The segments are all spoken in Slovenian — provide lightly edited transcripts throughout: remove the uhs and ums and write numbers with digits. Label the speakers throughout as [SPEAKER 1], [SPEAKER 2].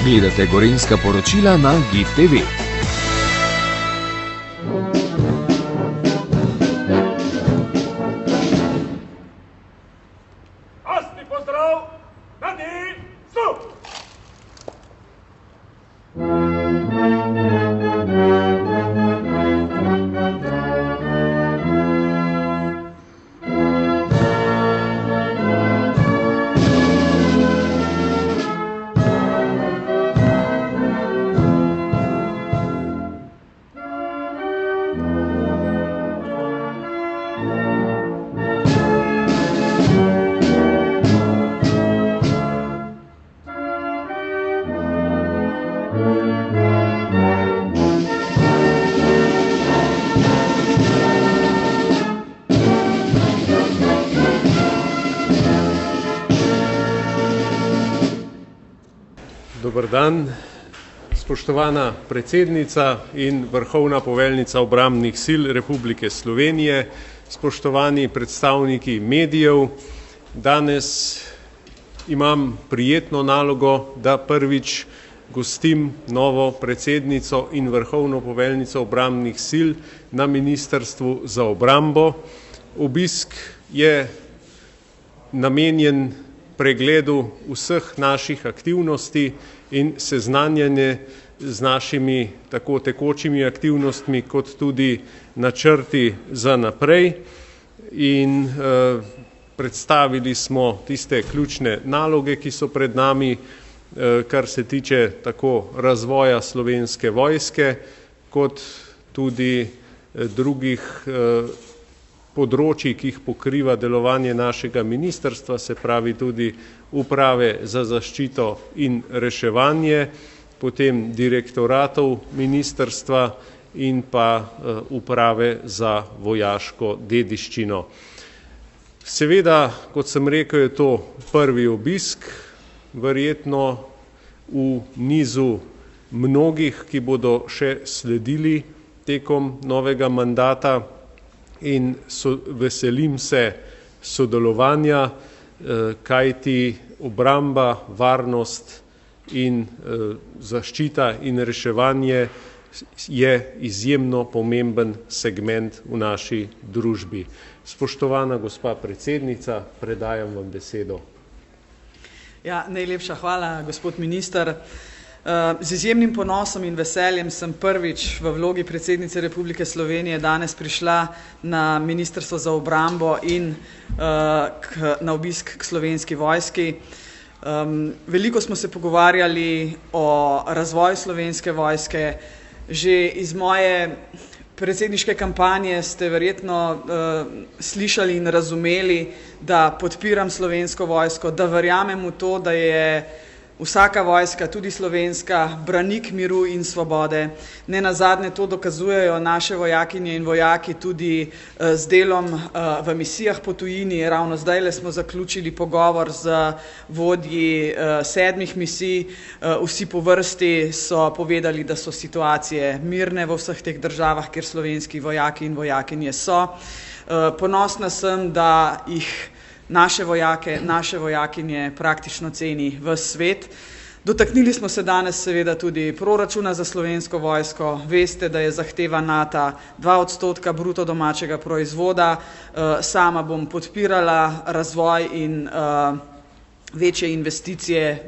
[SPEAKER 1] Gledate Gorenjska poročila na GIF TV.
[SPEAKER 2] Glasni pozdrav, nadi, stop!
[SPEAKER 3] Dober dan, spoštovana predsednica in vrhovna poveljnica obrambnih sil Republike Slovenije, spoštovani predstavniki medijev. Danes imam prijetno nalogo, da prvič gostim novo predsednico in vrhovno poveljnico obrambnih sil na Ministrstvu za obrambo. Obisk je namenjen pregledu vseh naših aktivnosti in seznanjanje z našimi tako tekočimi aktivnostmi, kot tudi načrti za naprej. In predstavili smo tiste ključne naloge, ki so pred nami, kar se tiče tako razvoja Slovenske vojske, kot tudi drugih področji, ki jih pokriva delovanje našega ministrstva, se pravi tudi uprave za zaščito in reševanje, potem direktoratov ministrstva in pa uprave za vojaško dediščino. Seveda, kot sem rekel, je to prvi obisk, verjetno v nizu mnogih, ki bodo še sledili tekom novega mandata, in veselim se sodelovanja, kajti obramba, varnost in zaščita in reševanje je izjemno pomemben segment v naši družbi. Spoštovana gospa predsednica, predajam vam besedo.
[SPEAKER 4] Ja, najlepša hvala, gospod minister. Z izjemnim ponosom in veseljem sem prvič v vlogi predsednice Republike Slovenije danes prišla na Ministrstvo za obrambo in na obisk k Slovenski vojski. Veliko smo se pogovarjali o razvoju Slovenske vojske. Že iz moje predsedniške kampanje ste verjetno slišali in razumeli, da podpiram Slovensko vojsko, da verjamem v to, da je vsaka vojska, tudi slovenska, branik miru in svobode. Nenazadnje to dokazujejo naše vojakinje in vojaki tudi z delom v misijah po tujini. Ravno zdajle smo zaključili pogovor z vodji 7 misij. Vsi po vrsti so povedali, da so situacije mirne v vseh teh državah, kjer slovenski vojaki in vojakinje so. Ponosna sem, da jih naše vojake, naše vojakinje praktično ceni ves svet. Dotaknili smo se danes seveda tudi proračuna za Slovensko vojsko. Veste, da je zahteva NATO 2% bruto domačega proizvoda. Sama bom podpirala razvoj in večje investicije,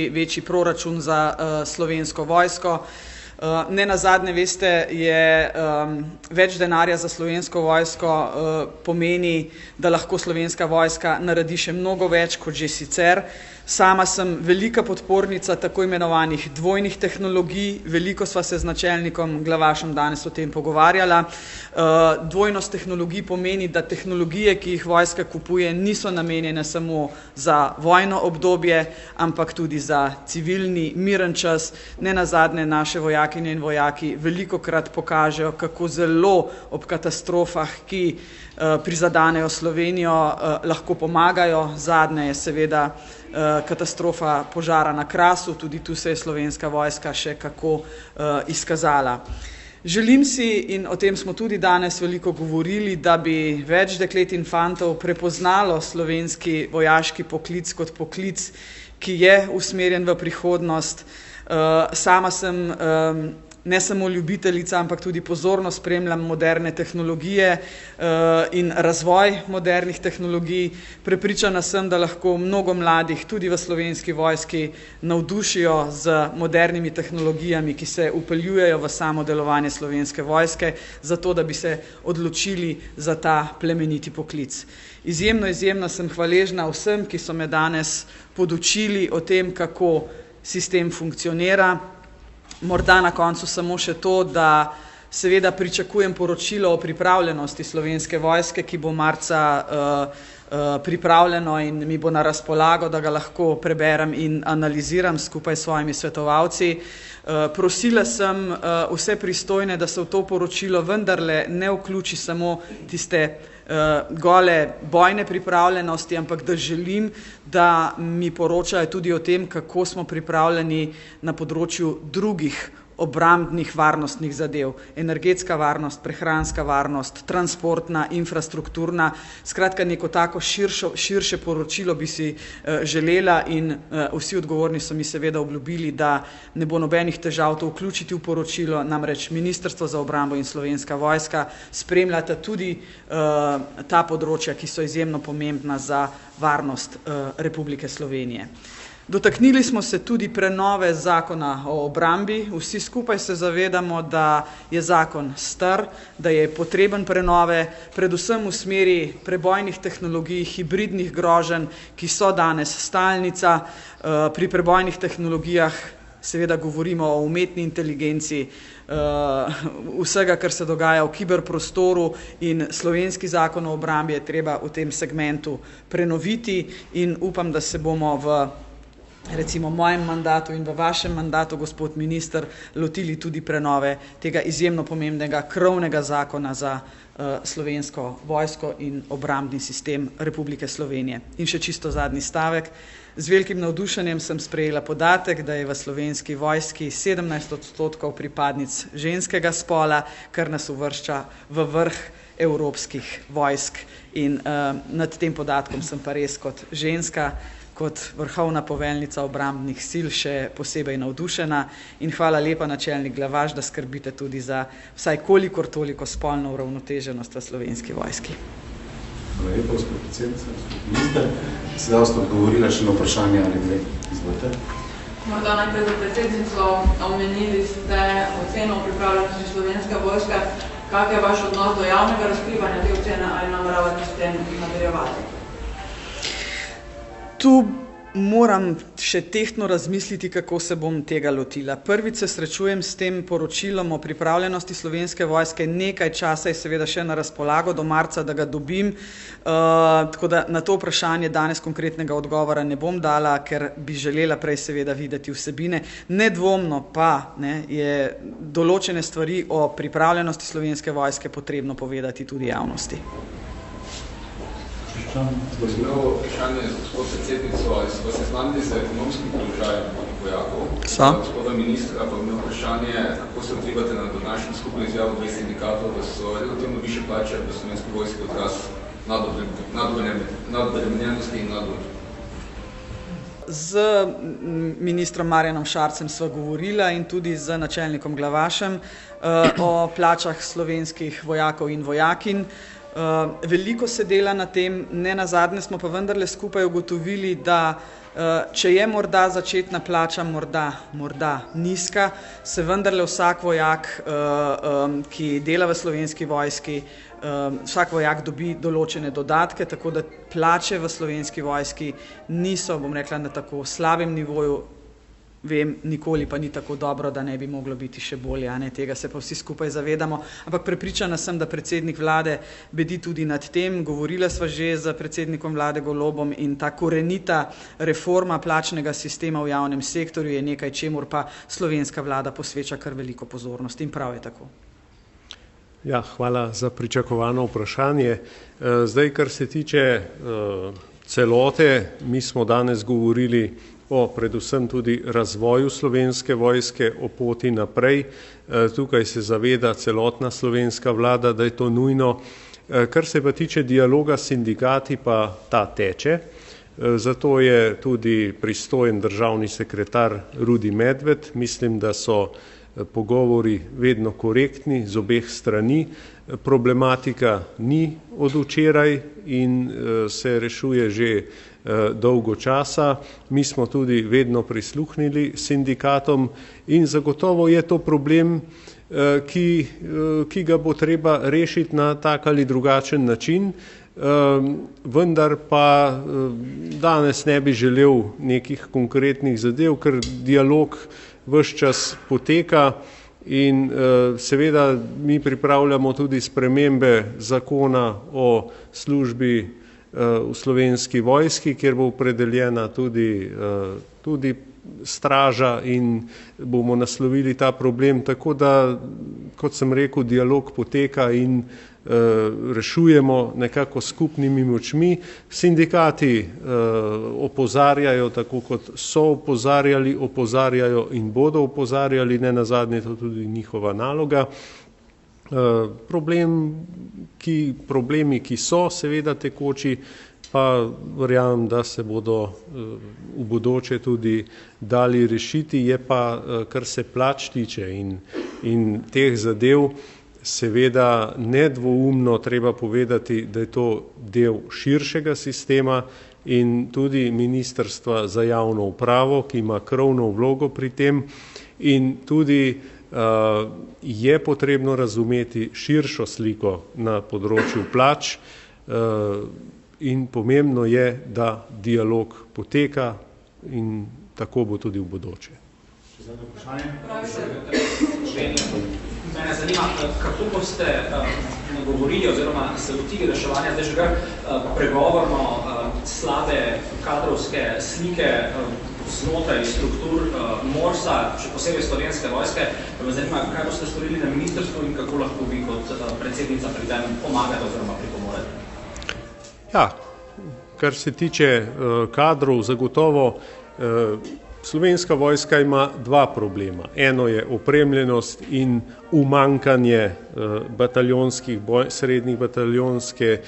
[SPEAKER 4] večji proračun za Slovensko vojsko. Nenazadnje, veste, je več denarja za Slovensko vojsko pomeni, da lahko Slovenska vojska naredi še mnogo več kot že sicer. Sama sem velika podpornica tako imenovanih dvojnih tehnologij. Veliko sva se z načelnikom Glavašem danes o tem pogovarjala. Dvojnost tehnologij pomeni, da tehnologije, ki jih vojska kupuje, niso namenjene samo za vojno obdobje, ampak tudi za civilni, miren čas. Nenazadnje naše vojakinje in vojaki velikokrat pokažejo, kako zelo ob katastrofah, ki prizadanejo Slovenijo, lahko pomagajo. Zadnje je seveda katastrofa požara na Krasu, tudi tu se je Slovenska vojska še kako izkazala. Želim si, in o tem smo tudi danes veliko govorili, da bi več deklet in fantov prepoznalo slovenski vojaški poklic kot poklic, ki je usmerjen v prihodnost. Sama sem ne samo ljubiteljica, ampak tudi pozorno spremljam moderne tehnologije in razvoj modernih tehnologij. Prepričana sem, da lahko mnogo mladih tudi v Slovenski vojski navdušijo z modernimi tehnologijami, ki se vpeljujejo v samo delovanje Slovenske vojske, zato da bi se odločili za ta plemeniti poklic. Izjemno sem hvaležna vsem, ki so me danes podučili o tem, kako sistem funkcionira. Morda na koncu samo še to, da seveda pričakujem poročilo o pripravljenosti Slovenske vojske, ki bo marca pripravljeno in mi bo na razpolago, da ga lahko preberem in analiziram skupaj s svojimi svetovalci. Prosila sem vse pristojne, da se v to poročilo vendarle ne vključi samo tiste gole bojne pripravljenosti, ampak da želim, da mi poročajo tudi o tem, kako smo pripravljeni na področju drugih obrambnih varnostnih zadev. Energetska varnost, prehranska varnost, transportna, infrastrukturna, skratka neko tako širše poročilo bi si želela in vsi odgovorni so mi seveda obljubili, da ne bo nobenih težav to vključiti v poročilo, namreč Ministrstvo za obrambo in Slovenska vojska spremljata tudi ta področja, ki so izjemno pomembna za varnost Republike Slovenije. Dotaknili smo se tudi prenove zakona o obrambi. Vsi skupaj se zavedamo, da je zakon star, da je potreben prenove, predvsem v smeri prebojnih tehnologij, hibridnih groženj, ki so danes stalnica. Pri prebojnih tehnologijah seveda govorimo o umetni inteligenci, vsega, kar se dogaja v kiberprostoru, in slovenski zakon o obrambi je treba v tem segmentu prenoviti in upam, da se bomo v recimo mojem mandatu in v vašem mandatu, gospod minister, lotili tudi prenove tega izjemno pomembnega krovnega zakona za Slovensko vojsko in obrambni sistem Republike Slovenije. In še čisto zadnji stavek. Z velikim navdušenjem sem sprejela podatek, da je v Slovenski vojski 17% pripadnic ženskega spola, kar nas uvršča v vrh evropskih vojsk. In nad tem podatkom sem pa res kot ženska, kot vrhovna poveljnica obrambnih sil še posebej navdušena in hvala lepa, načelnik Glavaš, da skrbite tudi za vsaj kolikor toliko spolno uravnoteženost v Slovenski vojski.
[SPEAKER 5] Hvala lepa, gospod predsednica, gospod minister. Sedaj ste odgovorila še na vprašanje ali dve. Izvolite.
[SPEAKER 6] Morda najprej za predsednico, omenili ste oceno o pripravljenosti Slovenske vojske. Kak je vaš odnos do javnega razkrivanja te ocene ali nameravate s tem nadaljevati?
[SPEAKER 4] Tu moram še tehtno razmisliti, kako se bom tega lotila. Prvič se srečujem s tem poročilom o pripravljenosti Slovenske vojske, nekaj časa je seveda še na razpolago do marca, da ga dobim, tako da na to vprašanje danes konkretnega odgovora ne bom dala, ker bi želela prej seveda videti vsebine. Nedvomno pa je določene stvari o pripravljenosti Slovenske vojske potrebno povedati tudi javnosti.
[SPEAKER 7] Zelo vprašanje za gospod predsednico, ali so seznanili z ekonomskim položajem vojakov? Gospoda ministra pa imel vprašanje, kako se odzivate na današnjo skupno izjavo dveh sindikatov, da so relativno više plače v Slovenski vojski odraz nadobremenjenosti in nadvod.
[SPEAKER 4] Z ministrom Marjanom Šarcem sva govorila in tudi z načelnikom Glavašem o plačah slovenskih vojakov in vojakinj. Veliko se dela na tem, ne nazadnje smo pa vendarle skupaj ugotovili, da če je morda začetna plača morda nizka, se vendarle vsak vojak, ki dela v Slovenski vojski, vsak vojak dobi določene dodatke, tako da plače v Slovenski vojski niso, bom rekla, na tako slabem nivoju. Vem, nikoli pa ni tako dobro, da ne bi moglo biti še bolje, tega se pa vsi skupaj zavedamo, ampak prepričana sem, da predsednik vlade bedi tudi nad tem. Govorila sva že z predsednikom vlade Golobom in ta korenita reforma plačnega sistema v javnem sektorju je nekaj, čemur pa slovenska vlada posveča kar veliko pozornosti in prav je tako.
[SPEAKER 3] Ja, hvala za pričakovano vprašanje. Zdaj, kar se tiče celote, mi smo danes govorili o predvsem tudi razvoju Slovenske vojske, o poti naprej. Tukaj se zaveda celotna slovenska vlada, da je to nujno. Kar se pa tiče dialoga s sindikati, pa ta teče. Zato je tudi pristojen državni sekretar Rudi Medved. Mislim, da so pogovori vedno korektni z obeh strani. Problematika ni od včeraj in se rešuje že dolgo časa. Mi smo tudi vedno prisluhnili sindikatom in zagotovo je to problem, ki ga bo treba rešiti na tak ali drugačen način, vendar pa danes ne bi želel nekih konkretnih zadev, ker dialog ves čas poteka in seveda mi pripravljamo tudi spremembe zakona o službi v Slovenski vojski, kjer bo opredeljena tudi straža in bomo naslovili ta problem, tako da, kot sem rekel, dialog poteka in rešujemo nekako skupnimi močmi. Sindikati opozarjajo, tako kot so opozarjali, opozarjajo in bodo opozarjali, ne nazadnje to tudi njihova naloga. Problemi, ki so seveda tekoči, pa verjamem, da se bodo v bodoče tudi dali rešiti, je pa, kar se plač tiče in teh zadev, seveda nedvoumno treba povedati, da je to del širšega sistema in tudi Ministrstva za javno upravo, ki ima krovno vlogo pri tem in tudi je potrebno razumeti širšo sliko na področju plač in pomembno je, da dialog poteka in tako bo tudi v bodoče.
[SPEAKER 8] Mene zanima, kako boste nagovorili oziroma se lotili reševanja zdaj že pregovorno slabe kadrovske slike znotraj struktur MORS-a, še posebej Slovenske vojske. Me zanima, kaj boste storili na ministrstvu in kako lahko vi kot predsednica pri tem pomagate oziroma pripomorete?
[SPEAKER 3] Ja, kar se tiče kadrov, zagotovo Slovenska vojska ima dva problema. Eno je opremljenost in umankanje srednjih bataljonske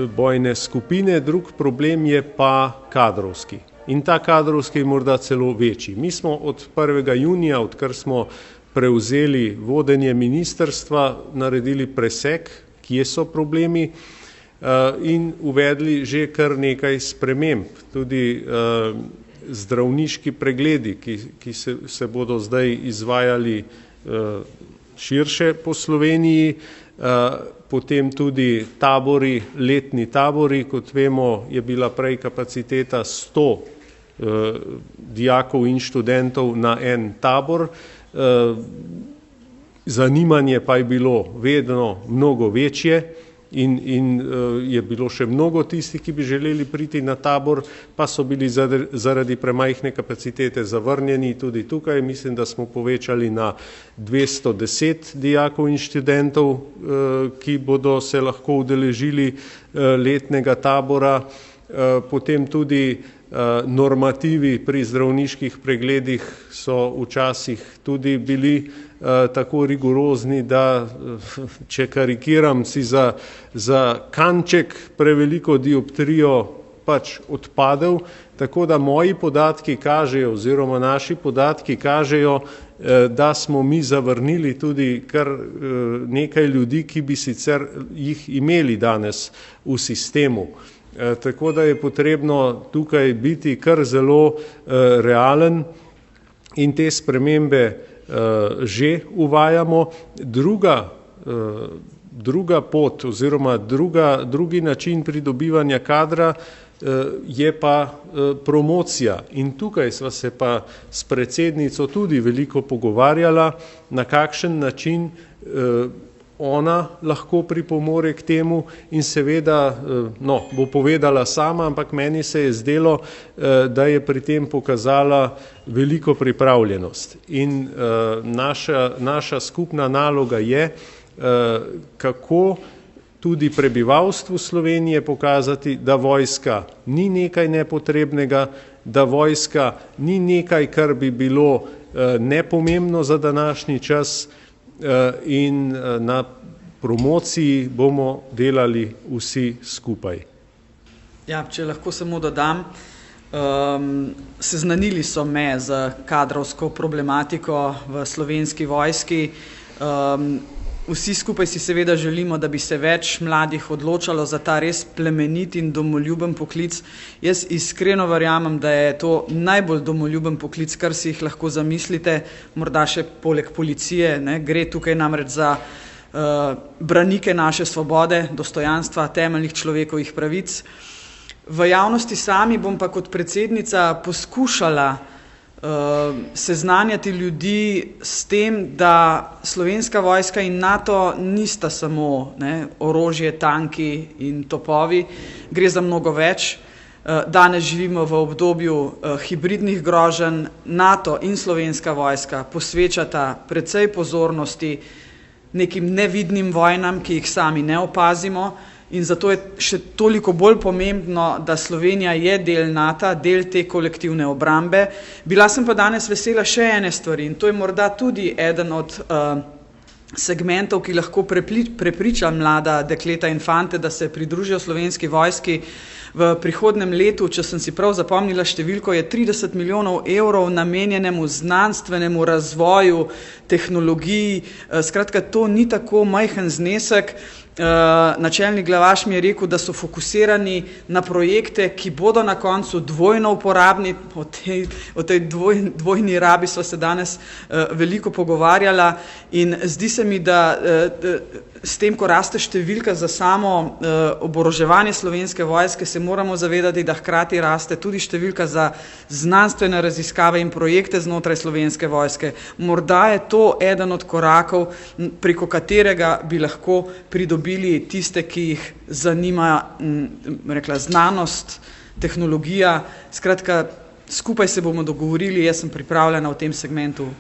[SPEAKER 3] bojne skupine, drug problem je pa kadrovski. In ta kadrovski je morda celo večji. Mi smo od 1. junija, odkar smo prevzeli vodenje ministrstva, naredili presek, kje so problemi in uvedli že kar nekaj sprememb. Tudi zdravniški pregledi, ki se bodo zdaj izvajali širše po Sloveniji, potem tudi tabori, letni tabori, kot vemo, je bila prej kapaciteta 100 dijakov in študentov na en tabor. Zanimanje pa je bilo vedno mnogo večje in je bilo še mnogo tistih, ki bi želeli priti na tabor, pa so bili zaradi premajhne kapacitete zavrnjeni. Tudi tukaj mislim, da smo povečali na 210 dijakov in študentov, ki bodo se lahko udeležili letnega tabora. Potem tudi normativi pri zdravniških pregledih so včasih tudi bili tako rigorozni, da če karikiram, si za kanček preveliko dioptrijo pač odpadel, tako da moji podatki kažejo oziroma naši podatki kažejo, da smo mi zavrnili tudi kar nekaj ljudi, ki bi sicer jih imeli danes v sistemu. Tako da je potrebno tukaj biti kar zelo realen in te spremembe že uvajamo. Druga pot oziroma drugi način pridobivanja kadra je pa promocija in tukaj sva se pa s predsednico tudi veliko pogovarjala, na kakšen način ona lahko pripomore k temu in seveda, bo povedala sama, ampak meni se je zdelo, da je pri tem pokazala veliko pripravljenost. In naša skupna naloga je, kako tudi prebivalstvu Slovenije pokazati, da vojska ni nekaj nepotrebnega, da vojska ni nekaj, kar bi bilo nepomembno za današnji čas, in na promociji bomo delali vsi skupaj.
[SPEAKER 4] Ja, če lahko samo dodam, seznanili so me z kadrovsko problematiko v Slovenski vojski. Vsi skupaj si seveda želimo, da bi se več mladih odločalo za ta res plemenit in domoljuben poklic. Jaz iskreno verjamem, da je to najbolj domoljuben poklic, kar si jih lahko zamislite, morda še poleg policije, ne? Gre tukaj namreč za branike naše svobode, dostojanstva, temeljnih človekovih pravic. V javnosti sami bom pa kot predsednica poskušala seznanjati ljudi s tem, da Slovenska vojska in NATO nista samo orožje, tanki in topovi, gre za mnogo več. Danes živimo v obdobju hibridnih groženj. NATO in Slovenska vojska posvečata precej pozornosti nekim nevidnim vojnam, ki jih sami ne opazimo, in zato je še toliko bolj pomembno, da Slovenija je del NATO, del te kolektivne obrambe. Bila sem pa danes vesela še ene stvari in to je morda tudi eden od segmentov, ki lahko prepriča mlada dekleta in fante, da se pridružijo Slovenski vojski. V prihodnem letu, če sem si prav zapomnila številko, je 30 milijonov evrov namenjenemu znanstvenemu razvoju, tehnologiji. Skratka, to ni tako majhen znesek. Načelnik Glavaš mi je rekel, da so fokusirani na projekte, ki bodo na koncu dvojno uporabni. O tej dvojni rabi sva se danes veliko pogovarjala in zdi se mi, da s tem, ko raste številka za samo oboroževanje Slovenske vojske, se moramo zavedati, da hkrati raste tudi številka za znanstvene raziskave in projekte znotraj Slovenske vojske. Morda je to eden od korakov, preko katerega bi lahko pridobili tiste, ki jih zanima znanost, tehnologija. Skratka, skupaj se bomo dogovorili, jaz sem pripravljena v tem segmentu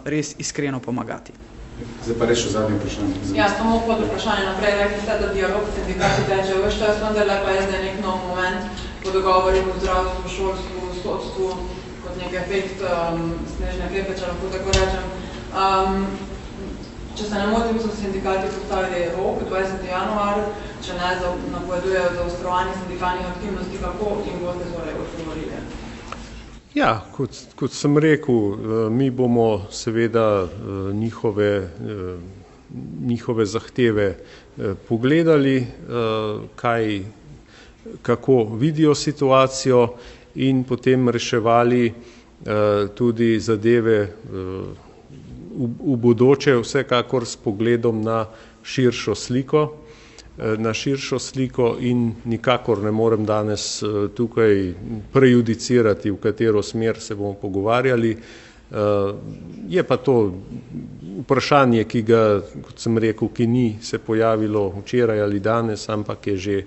[SPEAKER 4] res iskreno pomagati.
[SPEAKER 5] Zdaj pa reči zadnje vprašanje.
[SPEAKER 6] Ja, samo pod vprašanje naprej. Rekli ste, da dialog s sindikati teče več čas, vendarle pa je zdaj nek nov moment po dogovorih v zdravstvu, šolstvu, sodstvu, kot nek efekt snežne kepe, če lahko tako rečem. Če se ne motim, so sindikati postavili rok 20. januar, če ne napovedujejo zaostrovanje sindikalnih aktivnosti, kako jim boste torej odgovorili?
[SPEAKER 3] Ja, kot sem rekel, mi bomo seveda njihove zahteve pogledali, kako vidijo situacijo in potem reševali tudi zadeve v bodoče, vsekakor s pogledom na širšo sliko in nikakor ne morem danes tukaj prejudicirati, v katero smer se bomo pogovarjali. Je pa to vprašanje, ki ga, kot sem rekel, ki ni se pojavilo včeraj ali danes, ampak je že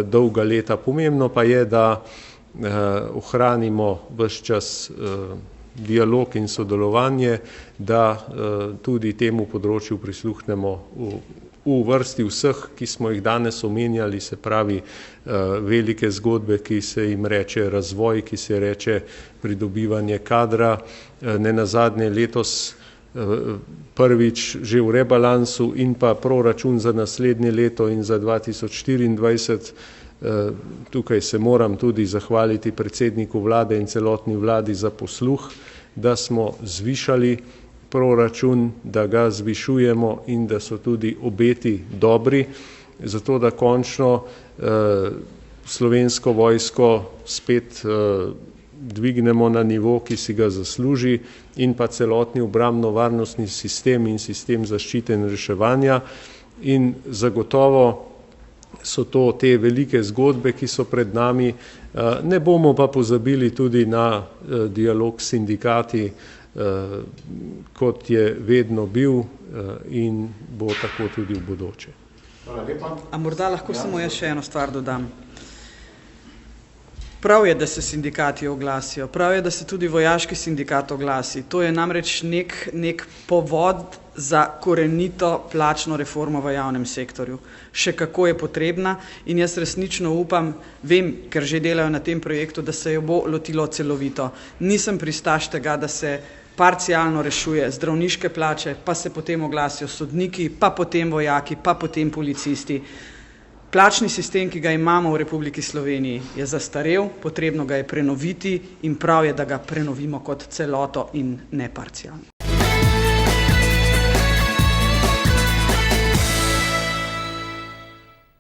[SPEAKER 3] dolga leta. Pomembno pa je, da ohranimo ves čas dialog in sodelovanje, da tudi temu področju prisluhnemo v vrsti vseh, ki smo jih danes omenjali, se pravi velike zgodbe, ki se jim reče razvoj, ki se reče pridobivanje kadra. Nenazadnje letos prvič že v rebalansu in pa proračun za naslednje leto in za 2024. Tukaj se moram tudi zahvaliti predsedniku vlade in celotni vladi za posluh, da smo zvišali proračun, da ga zvišujemo in da so tudi obeti dobri, zato da končno Slovensko vojsko spet dvignemo na nivo, ki si ga zasluži, in pa celotni obrambno-varnostni sistem in sistem zaščite in reševanja. In zagotovo so to te velike zgodbe, ki so pred nami. Ne bomo pa pozabili tudi na dialog s sindikati, kot je vedno bil in bo tako tudi v bodoče.
[SPEAKER 5] Hvala lepa.
[SPEAKER 4] A morda lahko samo jaz še eno stvar dodam. Prav je, da se sindikati oglasijo, prav je, da se tudi vojaški sindikat oglasi. To je namreč nek povod za korenito plačno reformo v javnem sektorju. Še kako je potrebna in jaz resnično upam, vem, ker že delajo na tem projektu, da se jo bo lotilo celovito. Nisem pristaš tega, da se parcialno rešuje zdravniške plače, pa se potem oglasijo sodniki, pa potem vojaki, pa potem policisti. Plačni sistem, ki ga imamo v Republiki Sloveniji, je zastarel, potrebno ga je prenoviti in prav je, da ga prenovimo kot celoto in ne parcialno.